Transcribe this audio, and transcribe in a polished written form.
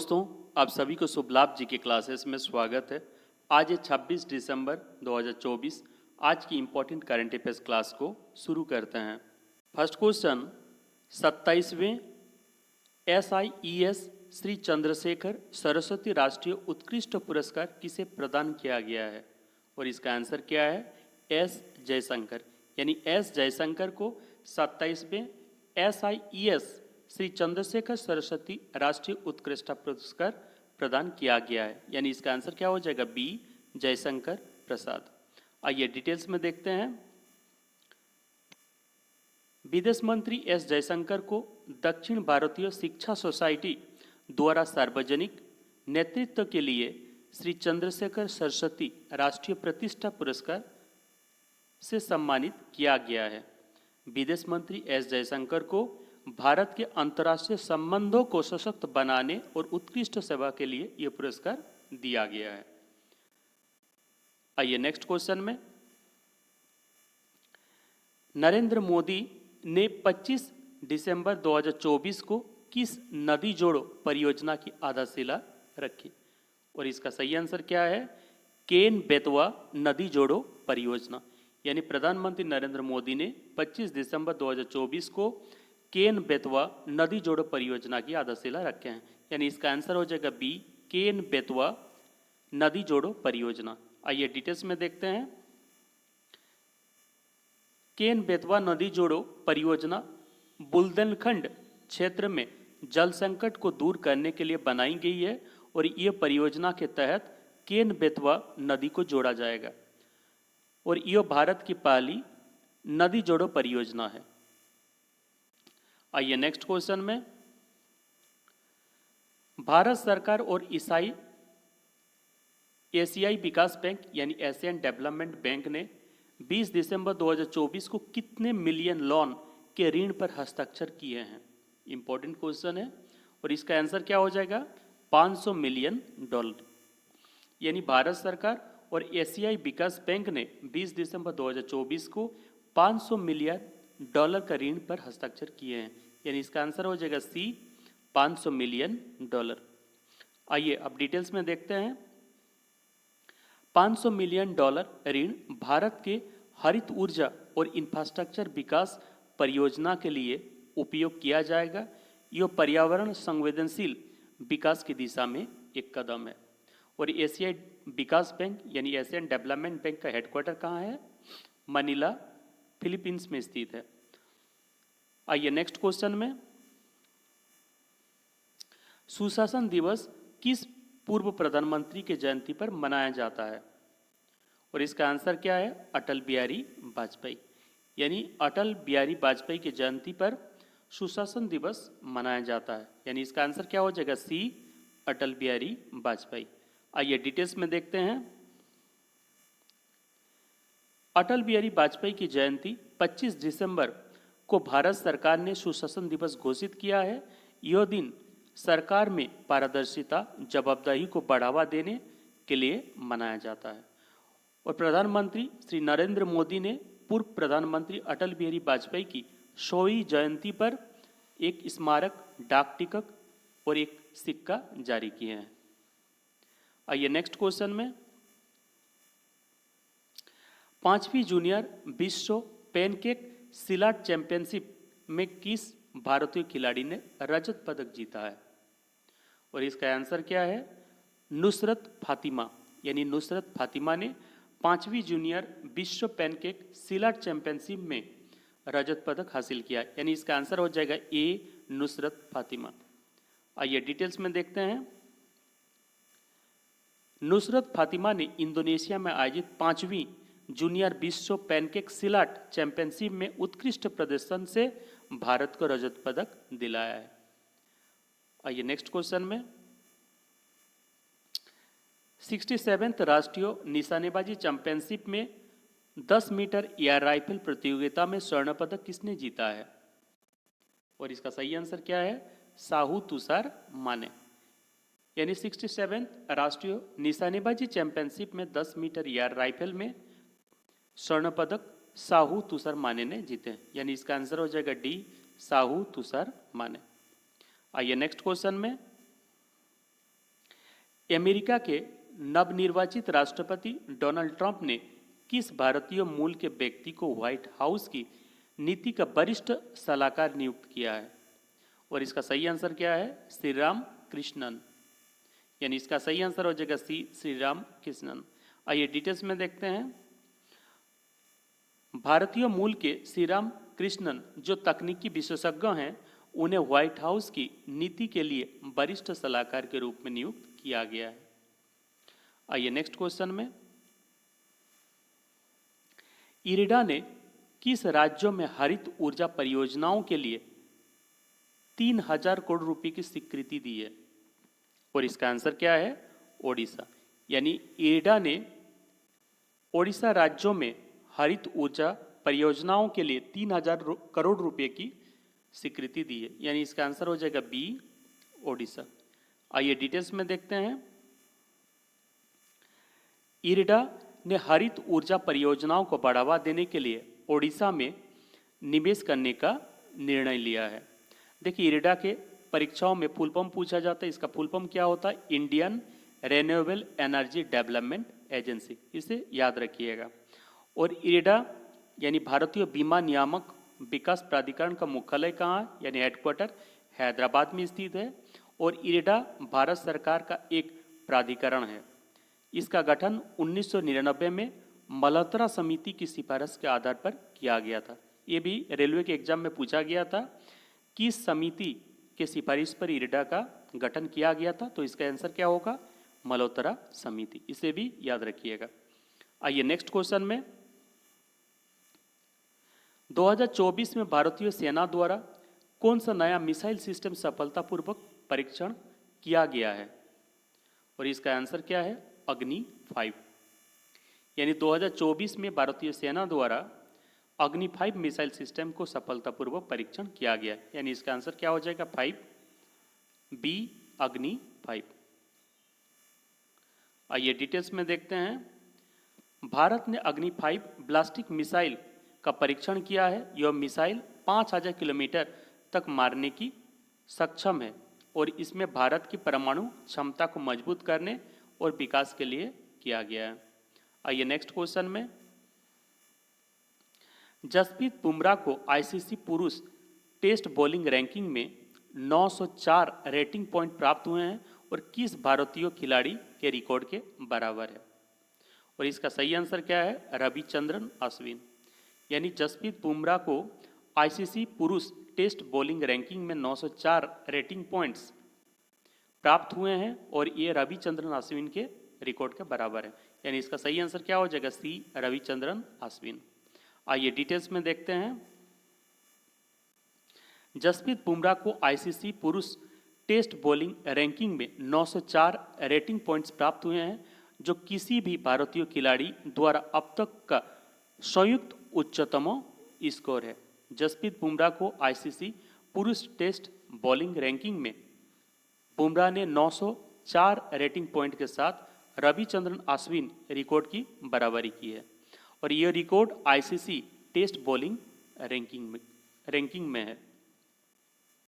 दोस्तों, आप सभी को शुभ लाभ जी के क्लासेस में स्वागत है। आज है 26 दिसंबर 2024। आज की इम्पोर्टेंट करंट अफेयर्स क्लास को शुरू करते हैं। फर्स्ट क्वेश्चन, 27वें SIES श्री चंद्रशेखर सरस्वती राष्ट्रीय उत्कृष्ट पुरस्कार किसे प्रदान किया गया है? और इसका आंसर क्या है? एस जयशंकर। यानी एस जयशंकर को 27वें SIES श्री चंद्रशेखर सरस्वती राष्ट्रीय उत्कृष्ट पुरस्कार प्रदान किया गया है। यानी इसका आंसर क्या हो जाएगा? बी जयशंकर प्रसाद। आइए डिटेल्स में देखते हैं। विदेश मंत्री एस जयशंकर को दक्षिण भारतीय शिक्षा सोसाइटी द्वारा सार्वजनिक नेतृत्व के लिए श्री चंद्रशेखर सरस्वती राष्ट्रीय प्रतिष्ठा पुरस्कार से सम्मानित किया गया है। विदेश मंत्री एस जयशंकर को भारत के अंतर्राष्ट्रीय संबंधों को सशक्त बनाने और उत्कृष्ट सेवा के लिए यह पुरस्कार दिया गया है। आइए नेक्स्ट क्वेश्चन में। नरेंद्र मोदी ने 25 दिसंबर 2024 को किस नदी जोड़ो परियोजना की आधारशिला रखी? और इसका सही आंसर क्या है? केन बेतवा नदी जोड़ो परियोजना। यानी प्रधानमंत्री नरेंद्र मोदी ने 25 दिसंबर 2024 को केन बेतवा नदी जोड़ो परियोजना की आधारशिला रखे हैं। यानी इसका आंसर हो जाएगा बी केन बेतवा नदी जोड़ो परियोजना। आइए डिटेल्स में देखते हैं। केन बेतवा नदी जोड़ो परियोजना बुंदेलखंड क्षेत्र में जल संकट को दूर करने के लिए बनाई गई है और यह परियोजना के तहत केन बेतवा नदी को जोड़ा जाएगा और यह भारत की पहली नदी जोड़ो परियोजना है। आइए नेक्स्ट क्वेश्चन में। भारत सरकार और एशियाई विकास बैंक यानी एशियन डेवलपमेंट बैंक ने 20 दिसंबर 2024 को कितने मिलियन लोन के ऋण पर हस्ताक्षर किए हैं? इंपॉर्टेंट क्वेश्चन है और इसका आंसर क्या हो जाएगा? $500 मिलियन। यानी भारत सरकार और एशियाई विकास बैंक ने 20 दिसंबर 2024 को $500 मिलियन का ऋण पर हस्ताक्षर किए हैं। यानी इसका आंसर हो जाएगा सी $500 मिलियन। आइए अब डिटेल्स में देखते हैं। $500 मिलियन ऋण भारत के हरित ऊर्जा और इंफ्रास्ट्रक्चर विकास परियोजना के लिए उपयोग किया जाएगा। यह पर्यावरण संवेदनशील विकास की दिशा में एक कदम है। और एशियाई विकास बैंक यानी एशियन डेवलपमेंट बैंक का हेडक्वार्टर कहाँ है? मनीला, फिलीपींस में स्थित है। आइए नेक्स्ट क्वेश्चन में। सुशासन दिवस किस पूर्व प्रधानमंत्री के जयंती पर मनाया जाता है? और इसका आंसर क्या है? अटल बिहारी वाजपेयी। यानी अटल बिहारी वाजपेयी की जयंती पर सुशासन दिवस मनाया जाता है। यानी इसका आंसर क्या हो जाएगा? सी अटल बिहारी वाजपेयी। आइए डिटेल्स में देखते हैं। अटल बिहारी वाजपेयी की जयंती 25 दिसंबर को भारत सरकार ने सुशासन दिवस घोषित किया है। यह दिन सरकार में पारदर्शिता, जवाबदेही को बढ़ावा देने के लिए मनाया जाता है। और प्रधानमंत्री श्री नरेंद्र मोदी ने पूर्व प्रधानमंत्री अटल बिहारी वाजपेयी की 100वीं जयंती पर एक स्मारक, डाक टिकट और एक सिक्का जारी किए हैं। आइए नेक्स्ट क्वेश्चन में। 5वीं जूनियर विश्व पैनकेक सिलाट चैंपियनशिप में किस भारतीय खिलाड़ी ने रजत पदक जीता है? और इसका आंसर क्या है? नुसरत फातिमा। यानी नुसरत फातिमा ने 5वीं जूनियर विश्व पैनकेक सिलाट चैंपियनशिप में रजत पदक हासिल किया। यानी इसका आंसर हो जाएगा ए नुसरत फातिमा। आइए डिटेल्स में देखते हैं। नुसरत फातिमा ने इंडोनेशिया में आयोजित 5वीं जूनियर विश्व पैनकेक सिलाट चैंपियनशिप में उत्कृष्ट प्रदर्शन से भारत को रजत पदक दिलाया है। आइए नेक्स्ट क्वेश्चन में। 67th राष्ट्रीय निशानेबाजी चैंपियनशिप में 10 मीटर एयर राइफल प्रतियोगिता में स्वर्ण पदक किसने जीता है? और इसका सही आंसर क्या है? साहू तुषार माने। यानी 67th राष्ट्रीय निशानेबाजी चैंपियनशिप में 10 मीटर एयर राइफल में स्वर्ण पदक साहू तुषार माने ने जीते हैं। यानी इसका आंसर हो जाएगा डी साहू तुषार माने। आइए नेक्स्ट क्वेश्चन में। अमेरिका के नवनिर्वाचित राष्ट्रपति डोनाल्ड ट्रंप ने किस भारतीय मूल के व्यक्ति को व्हाइट हाउस की नीति का वरिष्ठ सलाहकार नियुक्त किया है? और इसका सही आंसर क्या है? श्री राम कृष्णन। यानी इसका सही आंसर हो जाएगा सी, श्री राम कृष्णन। आइए डिटेल्स में देखते हैं। भारतीय मूल के श्री राम कृष्णन जो तकनीकी विशेषज्ञ हैं, उन्हें व्हाइट हाउस की नीति के लिए वरिष्ठ सलाहकार के रूप में नियुक्त किया गया है। आइए नेक्स्ट क्वेश्चन में। इरिडा ने किस राज्यों में हरित ऊर्जा परियोजनाओं के लिए 3000 करोड़ रुपए की स्वीकृति दी है? और इसका आंसर क्या है? ओडिशा। यानी इरिडा ने ओडिशा राज्यों में हरित ऊर्जा परियोजनाओं के लिए 3000 करोड़ रुपए की स्वीकृति दी है। यानी इसका आंसर हो जाएगा बी, ओडिशा। आइए डिटेल्स में देखते हैं। इरिडा ने हरित ऊर्जा परियोजनाओं को बढ़ावा देने के लिए ओडिशा में निवेश करने का निर्णय लिया है। देखिए, इरिडा के परीक्षाओं में फुल फॉर्म पूछा जाता है। इसका फुल फॉर्म क्या होता है? Indian renewable energy development agency. इसे याद रखिएगा। और इरिडा यानी भारतीय बीमा नियामक विकास प्राधिकरण का मुख्यालय कहाँ है? यानी हेडक्वार्टर हैदराबाद में स्थित है। और इरिडा भारत सरकार का एक प्राधिकरण है। इसका गठन 1999 में मल्होत्रा समिति की सिफारिश के आधार पर किया गया था। ये भी रेलवे के एग्जाम में पूछा गया था, किस समिति के सिफारिश पर इरिडा का गठन किया गया था? तो इसका आंसर क्या होगा? मल्होत्रा समिति। इसे भी याद रखिएगा। आइए नेक्स्ट क्वेश्चन में। 2024 में भारतीय सेना द्वारा कौन सा नया मिसाइल सिस्टम सफलतापूर्वक परीक्षण किया गया है? और इसका आंसर क्या है? अग्नि 5। यानी 2024 में भारतीय सेना द्वारा अग्नि 5 मिसाइल सिस्टम को सफलतापूर्वक परीक्षण किया गया। यानी इसका आंसर क्या हो जाएगा? 5, बी, अग्नि 5। आइए डिटेल्स में देखते हैं। भारत ने अग्नि 5 ब्लास्टिक मिसाइल का परीक्षण किया है। यह मिसाइल 5000 किलोमीटर तक मारने की सक्षम है और इसमें भारत की परमाणु क्षमता को मजबूत करने और विकास के लिए किया गया है। आइए नेक्स्ट क्वेश्चन में। जसप्रीत बुमराह को आईसीसी पुरुष टेस्ट बॉलिंग रैंकिंग में 904 रेटिंग पॉइंट प्राप्त हुए हैं और किस भारतीय खिलाड़ी के रिकॉर्ड के बराबर है? और इसका सही आंसर क्या है? रविचंद्रन अश्विन। यानी जसप्रीत बुमराह को आईसीसी पुरुष टेस्ट बॉलिंग रैंकिंग में 904 रेटिंग पॉइंट्स प्राप्त हुए हैं और ये रविचंद्रन अश्विन के रिकॉर्ड के बराबर है। यानी इसका सही आंसर क्या हो जाएगा? सी, रविचंद्रन अश्विन। आइए डिटेल्स में देखते हैं। जसप्रीत बुमराह को आईसीसी पुरुष टेस्ट बॉलिंग रैंकिंग में 904 रेटिंग पॉइंट्स प्राप्त हुए हैं, जो किसी भी भारतीय खिलाड़ी द्वारा अब तक का संयुक्त उच्चतम स्कोर है। जसप्रीत बुमराह को आईसीसी पुरुष टेस्ट बॉलिंग रैंकिंग में बुमराह ने 904 रेटिंग पॉइंट के साथ रविचंद्रन अश्विन रिकॉर्ड की बराबरी की है और यह record ICC test bowling ranking में है।